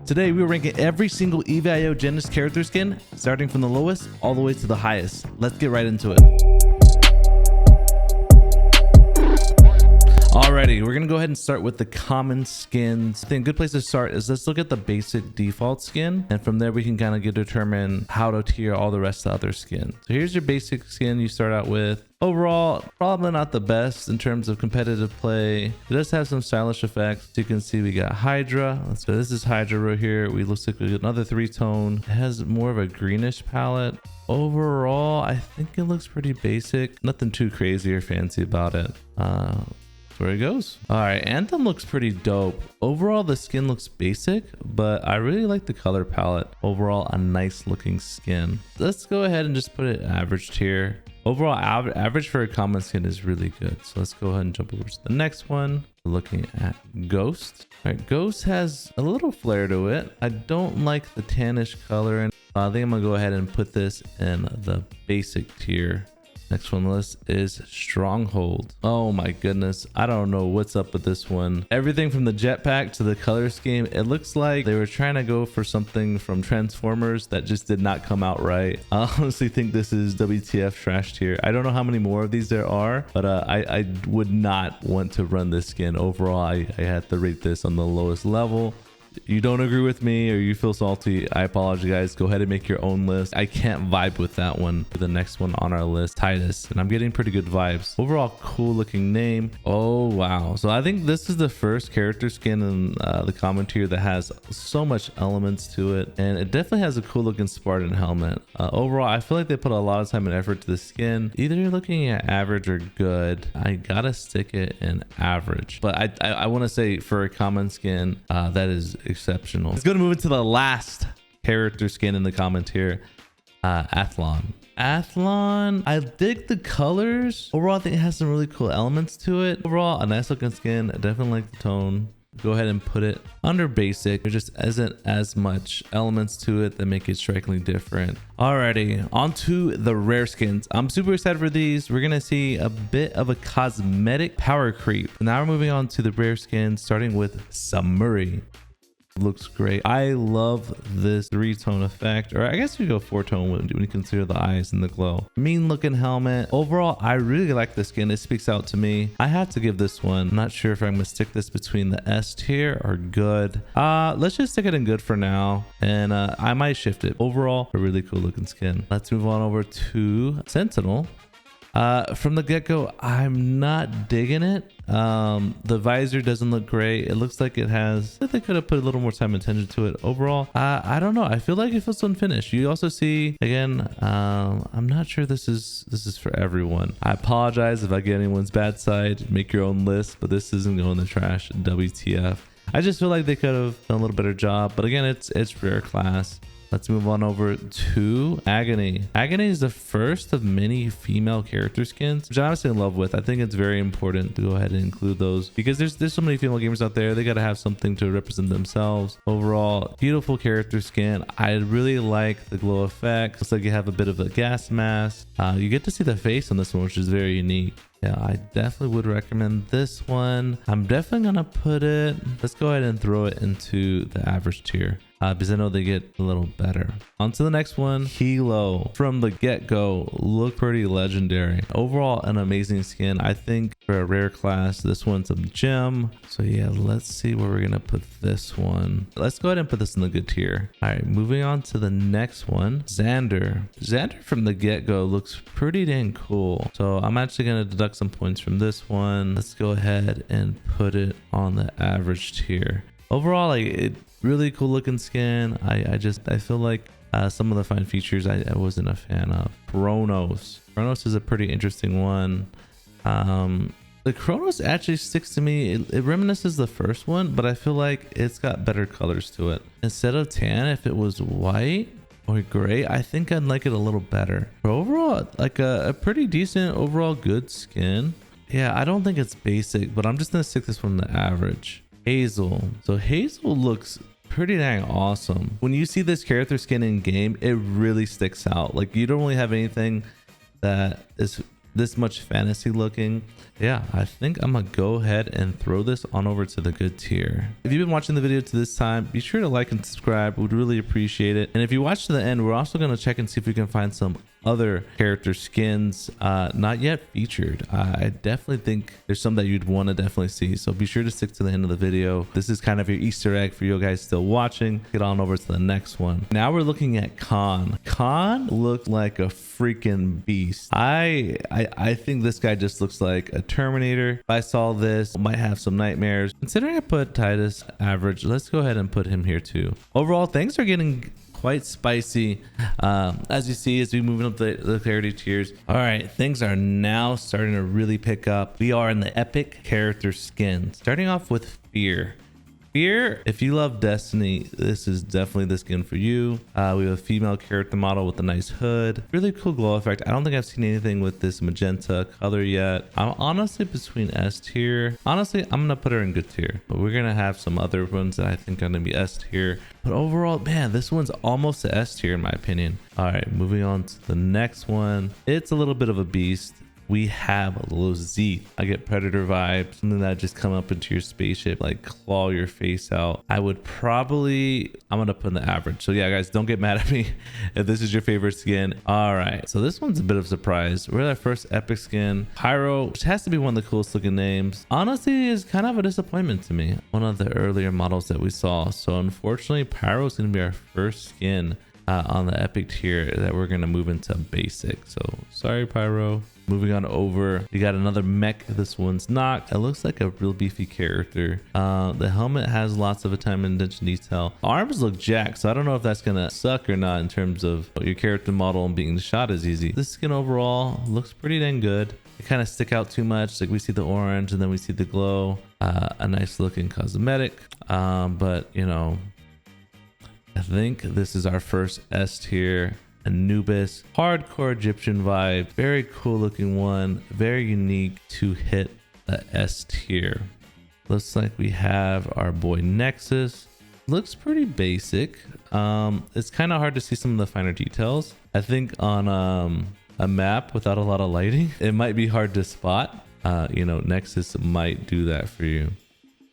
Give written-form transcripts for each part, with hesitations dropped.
Today we are ranking every single EVIO Genesis character skin, starting from the lowest all the way to the highest. Let's get right into it. Alrighty, we're gonna go ahead and start with the common skins. I think a good place to start is let's look at the basic default skin, and from there we can kind of determine how to tier all the rest of the other skins. So here's your basic skin you start out with. Overall, probably not the best in terms of competitive play. It does have some stylish effects. As you can see, we got Hydra. So this is Hydra right here. We looks like we got another 3-tone. It has more of a greenish palette. Overall, I think it looks pretty basic. Nothing too crazy or fancy about it. That's where it goes. All right, Anthem looks pretty dope. Overall, the skin looks basic, but I really like the color palette. Overall, a nice looking skin. Let's go ahead and just put it average tier. Overall, average for a common skin is really good. So let's go ahead and jump over to the next one. Looking at Ghost. All right, Ghost has a little flare to it. I don't like the tannish color. And I think I'm gonna go ahead and put this in the basic tier. Next one on the list is Stronghold. Oh my goodness. I don't know what's up with this one. Everything from the jetpack to the color scheme, it looks like they were trying to go for something from Transformers that just did not come out right. I honestly think this is WTF trash tier. I don't know how many more of these there are, but I would not want to run this skin. Overall, I had to rate this on the lowest level. You don't agree with me or you feel salty, I apologize. Go ahead and make your own list. I can't vibe with that one. The next one on our list, Titus, and I'm getting pretty good vibes. Overall, cool looking name. Oh wow. So I think this is the first character skin in the common tier that has so much elements to it, and it definitely has a cool looking Spartan helmet. Overall, I feel like they put a lot of time and effort to the skin. Either you're looking at average or good. I gotta stick it in average, but I want to say for a common skin, that is exceptional. Let's go to move into the last character skin in the comment here. Athlon. I dig the colors. Overall, I think it has some really cool elements to it. Overall, a nice looking skin. I definitely like the tone. Go ahead and put it under basic. There just isn't as much elements to it that make it strikingly different. Alrighty, on to the rare skins. I'm super excited for these. We're gonna see a bit of a cosmetic power creep. Now we're moving on to the rare skins, starting with Samuri. Looks great. I love this 3-tone effect, or I guess we go 4-tone when you consider the eyes and the glow. Mean looking helmet. Overall, I really like the skin. It speaks out to me. I have to give this one. I'm not sure if I'm gonna stick this between the S tier or good. Let's just stick it in good for now, and I might shift it. Overall, a really cool looking skin. Let's move on over to Sentinel. From the get-go, I'm not digging it. The visor doesn't look great. It looks like it has, I think they could have put a little more time and attention to it. Overall, I don't know. I feel like it feels unfinished. You also see, again, I'm not sure this is for everyone. I apologize if I get anyone's bad side. Make your own list, but this isn't going in the trash. WTF. I just feel like they could have done a little better job, but again, it's rare class. Let's move on over to Agony. Agony is the first of many female character skins, which I'm honestly in love with. I think it's very important to go ahead and include those because there's so many female gamers out there. They got to have something to represent themselves. Overall, beautiful character skin. I really like the glow effect. Looks like you have a bit of a gas mask. You get to see the face on this one, which is very unique. Yeah, I definitely would recommend this one. I'm definitely gonna put it, let's go ahead and throw it into the average tier because I know they get a little better. On to the next one, Hilo. From the get-go, look pretty legendary. Overall, an amazing skin. I think for a rare class, this one's a gem. So yeah, let's see where we're gonna put this one. Let's go ahead and put this in the good tier. All right, moving on to the next one, Xander. Xander from the get-go looks pretty dang cool. So I'm actually gonna deduct some points from this one. Let's go ahead and put it on the average tier. Overall, like, it really cool looking skin. I feel like some of the fine features I wasn't a fan of. Chronos is a pretty interesting one. The Chronos actually sticks to me. It reminisces the first one, but I feel like it's got better colors to it. Instead of tan, if it was white or gray, I think I'd like it a little better. But overall, like a pretty decent overall good skin. Yeah, I don't think it's basic, but I'm just gonna stick this one in the average. Hazel. So Hazel looks pretty dang awesome. When you see this character skin in game, it really sticks out. Like, you don't really have anything that is this much fantasy looking, yeah, I think I'm gonna go ahead and throw this on over to the good tier. If you've been watching the video to this time, be sure to like and subscribe. We'd really appreciate it. And if you watch to the end, we're also gonna check and see if we can find some other character skins not yet featured. I definitely think there's some that you'd want to definitely see, so be sure to stick to the end of the video. This is kind of your Easter egg for you guys still watching. Get on over to the next one. Now we're looking at Khan. Khan looked like a freaking beast. I think this guy just looks like a Terminator. If I saw this, I might have some nightmares. Considering I put Titus average, let's go ahead and put him here too. Overall, things are getting quite spicy as you see, as we move up the clarity tiers. All right, things are now starting to really pick up. We are in the epic character skins, starting off with Fear. If you love Destiny, this is definitely the skin for you. We have a female character model with a nice hood, really cool glow effect. I don't think I've seen anything with this magenta color yet. I'm honestly between S tier. Honestly, I'm gonna put her in good tier, but we're gonna have some other ones that I think are gonna be S tier. But overall, man, this one's almost a S tier in my opinion. All right, moving on to the next one. It's a little bit of a beast. We have Lozith. I get Predator vibes, something that just come up into your spaceship, like claw your face out. I'm gonna put in the average. So yeah, guys, don't get mad at me if this is your favorite skin. All right, so this one's a bit of a surprise. We're our first epic skin, Pyro, which has to be one of the coolest looking names. Honestly, is kind of a disappointment to me. One of the earlier models that we saw. So unfortunately, Pyro is gonna be our first skin on the epic tier that we're gonna move into basic. So sorry, Pyro. Moving on over, we got another mech. This one's not. It looks like a real beefy character. The helmet has lots of time and attention detail. Arms look jacked, so I don't know if that's gonna suck or not in terms of your character model and being shot is easy. This skin overall looks pretty dang good. It kind of stick out too much. Like we see the orange and then we see the glow. A nice looking cosmetic, but you know, I think this is our first S tier. Anubis, hardcore Egyptian vibe, very cool looking one, very unique to hit the S tier. Looks like we have our boy Nexus. Looks pretty basic. It's kind of hard to see some of the finer details. I think on a map without a lot of lighting, it might be hard to spot. You know, Nexus might do that for you.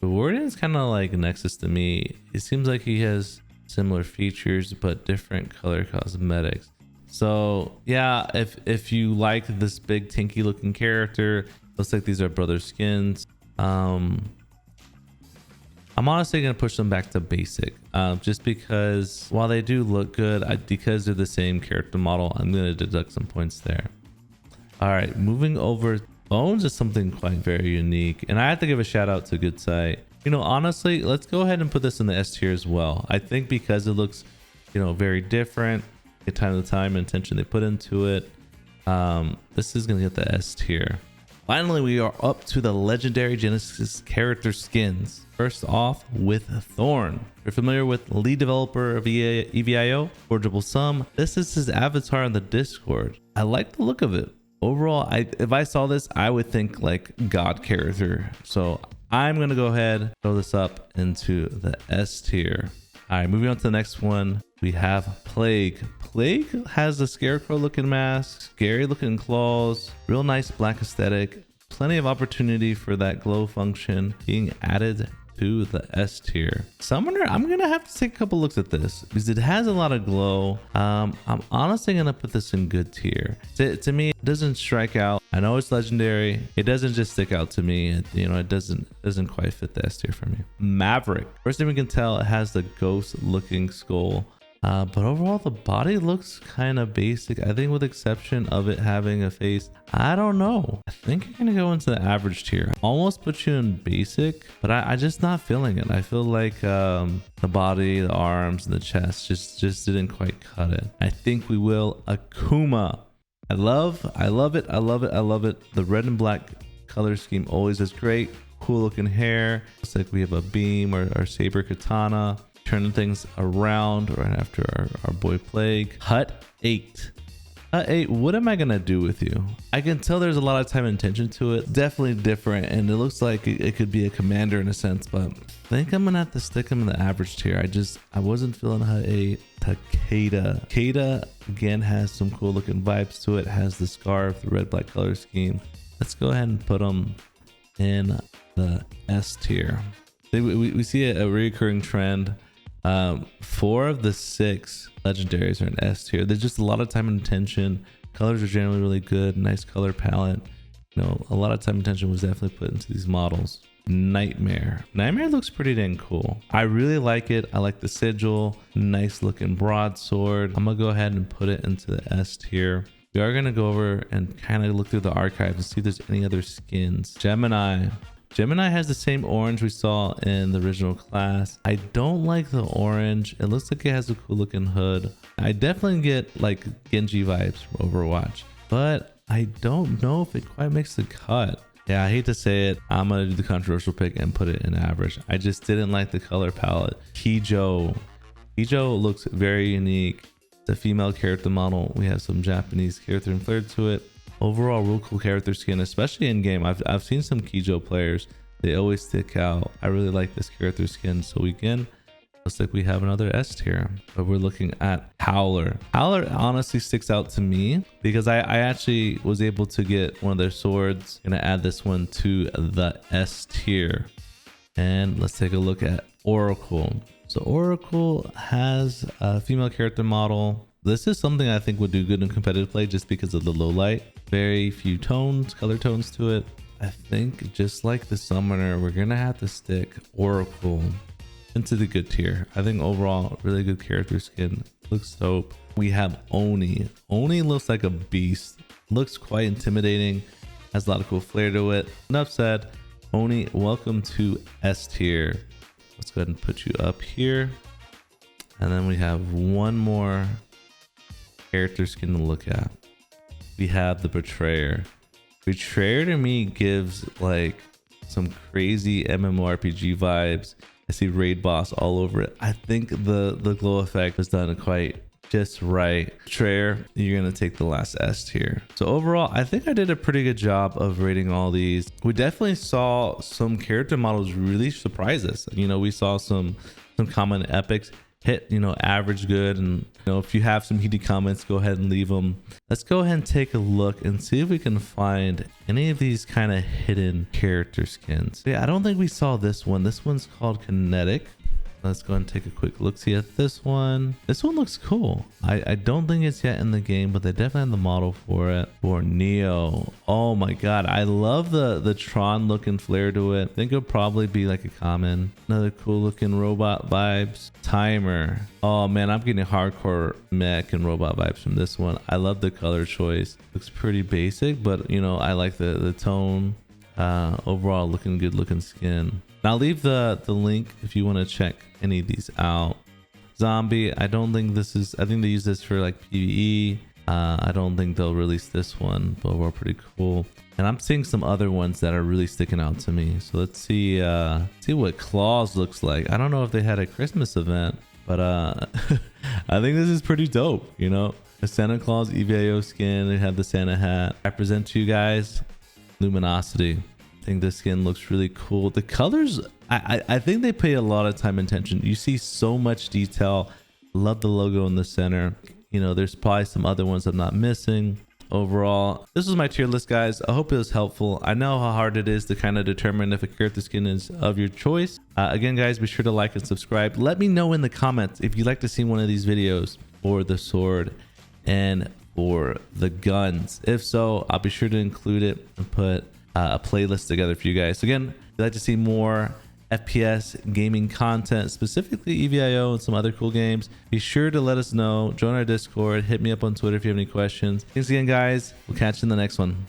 But Warden's kind of like Nexus to me. It seems like he has similar features but different color cosmetics. So yeah, if you like this big tanky looking character, looks like these are brother skins. I'm honestly gonna push them back to basic, just because while they do look good, because they're the same character model, I'm gonna deduct some points there. All right, moving over, Bones is something quite very unique, and I have to give a shout out to Good Sight. You know, honestly, let's go ahead and put this in the S tier as well. I think because it looks, you know, very different, the time and attention they put into it, this is gonna get the S tier. Finally, we are up to the legendary Genesis character skins. First off with Thorn. You're familiar with lead developer of EVIO, Forgeable Sum. This is his avatar in the Discord. I like the look of it. Overall, if I saw this, I would think like God character. So I'm gonna go ahead, throw this up into the S tier. All right, moving on to the next one, we have Plague. Plague has a scarecrow looking mask, scary looking claws, real nice black aesthetic, plenty of opportunity for that glow function being added to the S tier. Summoner, I'm gonna have to take a couple looks at this because it has a lot of glow. I'm honestly gonna put this in good tier. To me, it doesn't strike out. I know it's legendary. It doesn't just stick out to me. You know, it doesn't quite fit the S tier for me. Maverick. First thing we can tell, it has the ghost looking skull. But overall, the body looks kind of basic. I think with the exception of it having a face, I don't know. I think you're going to go into the average tier. Almost put you in basic, but I just not feeling it. I feel like the body, the arms, and the chest just didn't quite cut it. I think we will Akuma. I love it. The red and black color scheme always is great. Cool looking hair. Looks like we have a beam or saber katana. Turning things around right after our boy Plague. Hut 8. Hey, what am I gonna do with you? I can tell there's a lot of time and attention to it. Definitely different, and it looks like it could be a commander in a sense, but I think I'm gonna have to stick him in the average tier. I wasn't feeling a Takeda. Takeda again has some cool looking vibes to it. Has the scarf, the red black color scheme. Let's go ahead and put him in the S tier. We see a recurring trend. 4 of the 6 legendaries are in S tier. There's just a lot of time and attention. Colors are generally really good. Nice color palette. You know, a lot of time and attention was definitely put into these models. Nightmare looks pretty dang cool. I really like it. I like the sigil. Nice looking broadsword. I'm gonna go ahead and put it into the S tier. We are gonna go over and kind of look through the archives and see if there's any other skins. Gemini has the same orange we saw in the original class. I don't like the orange. It looks like it has a cool looking hood. I definitely get like Genji vibes from Overwatch, but I don't know if it quite makes the cut. Yeah, I hate to say it. I'm gonna do the controversial pick and put it in average. I just didn't like the color palette. Kijo looks very unique. It's a female character model. We have some Japanese character and flair to it. Overall, real cool character skin, especially in game. I've seen some Kijo players. They always stick out. I really like this character skin. So again, looks like we have another S tier, but we're looking at Howler. Howler honestly sticks out to me because I actually was able to get one of their swords. Gonna add this one to the S tier. And let's take a look at Oracle. So Oracle has a female character model. This is something I think would do good in competitive play just because of the low light. Very few color tones to it. I think just like the summoner, we're gonna have to stick Oracle into the good tier. I think overall, really good character skin. Looks dope. We have Oni. Oni looks like a beast. Looks quite intimidating. Has a lot of cool flair to it. Enough said. Oni, welcome to S tier. Let's go ahead and put you up here. And then we have one more character skin to look at. We have the Betrayer. Betrayer to me gives like some crazy MMORPG vibes. I see raid boss all over it. I think the glow effect was done quite just right. Betrayer, you're gonna take the last S tier. So overall, I think I did a pretty good job of rating all these. We definitely saw some character models really surprise us. You know, we saw some common epics hit, you know, average good. And you know, if you have some heated comments, go ahead and leave them. Let's go ahead and take a look and see if we can find any of these kind of hidden character skins. Yeah, I don't think we saw this one. This one's called Kinetic. Let's go and take a quick look see at this one. This one looks cool. I don't think it's yet in the game, but they definitely have the model for it. For Neo. Oh my god, I love the Tron looking flair to it. I think it'll probably be like a common. Another cool looking robot vibes. Timer. Oh man, I'm getting hardcore mech and robot vibes from this one. I love the color choice. Looks pretty basic, but you know, I like the tone. Overall looking good looking skin. And I'll leave the link if you want to check any of these out. Zombie, I don't think this is, I think they use this for like PvE. I don't think they'll release this one, but we're pretty cool. And I'm seeing some other ones that are really sticking out to me. So let's see what Claws looks like. I don't know if they had a Christmas event, but I think this is pretty dope. You know, the Santa Claus EVIO skin. They have the Santa hat. I present to you guys Luminosity. I think this skin looks really cool. The colors, I think they pay a lot of time and attention. You see so much detail. Love the logo in the center. You know, there's probably some other ones I'm not missing. Overall, this was my tier list, guys. I hope it was helpful. I know how hard it is to kind of determine if a character skin is of your choice. Again, guys, be sure to like and subscribe. Let me know in the comments if you'd like to see one of these videos for the sword and for the guns. If so, I'll be sure to include it and put a playlist together for you guys. So again, if you'd like to see more FPS gaming content, specifically EVIO and some other cool games, be sure to let us know. Join our Discord. Hit me up on Twitter if you have any questions. Thanks again, guys. We'll catch you in the next one.